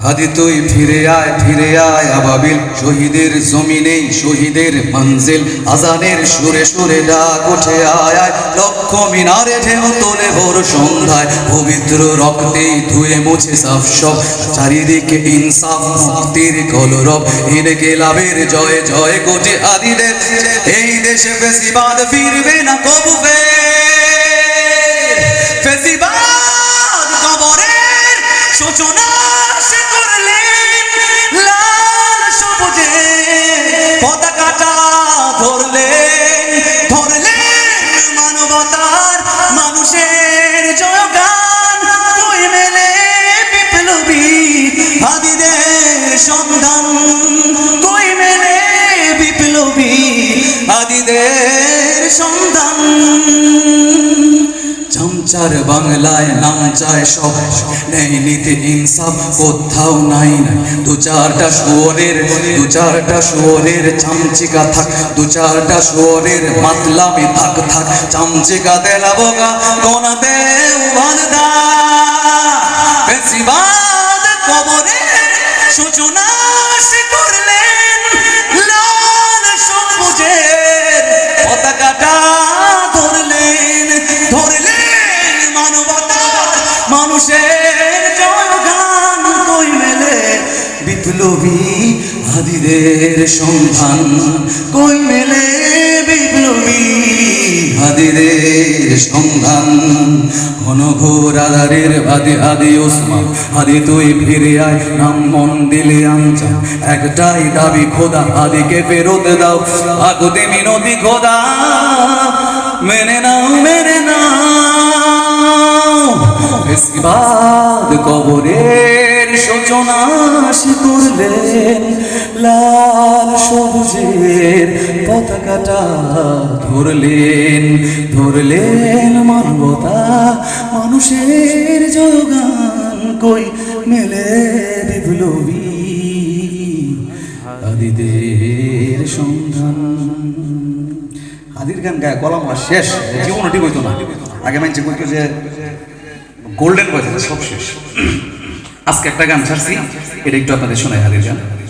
হাদি তুই ফিরে আয় আবাবিল শহীদের জমিনে শহীদের মঞ্জিল আজানের সুরে সুরে ডাক উঠে আয় আয় লক্ষ মিনারে ঢেউ তোলে ভোর সন্ধ্যায় পবিত্র রক্তে ধুয়ে মুছে সাফ সব চারিদিকে ইনসাফ মুক্তির কলরব ইনকিলাবের জয় জয় কোটি আদিদের এই দেশে ফেসিবাদ ফিরবে না কবু ফেসিবাদ কবরের সূচনা পতাকাটা ধরলেন মানবতার মানুষের জয়গান কই মেলে বিপ্লবী হাদিদের সন্ধান কই মেলে বিপ্লবী হাদিদের সন্ধান চামচার বাংলায় নাম চায় সব নেই নীতি ইনসাফ কোথাও নাই দু চারটা শুয়োরের চামচিকা থাক দু চারটা শুয়োরের মাতলামি থাক চামচিকা দেলা বোকা কোনাতে উভানদা ফেসিবাদ কবরের সূচনা করলেন লাল সবুজের পতাকাটা ধরলেন মানুষের জয়গান কই মেলে বিপ্লবী হাদিদের সন্ধান কই মেলে বিপ্লবী হাদিদের সন্ধান ঘন ঘোর আধারের আদি ওসমান হাদি তুই ফিরে আয় নাম মন দিলে আনচা একটাই দাবি খোদা হাদিকে ফেরত দাও আগুদে মিনতি খোদা মেনে নাও ফেসিবাদ কবরের সূচনা করলেন লাল সবুজের পতাকাটা ধরলেন মানবতা মানুষের জয়গান কই মেলে বিপ্লবী হাদিদের সন্ধান। হাদির গান গায়ে কলম শেষ জীবন ঠিক হইতো না আগে মানছে কইতো যে গোল্ডেন বয়স সব শেষ। আজকে একটা গান ছাড়ছি, এটা একটু আপনাদের শোনাই হাদির গান।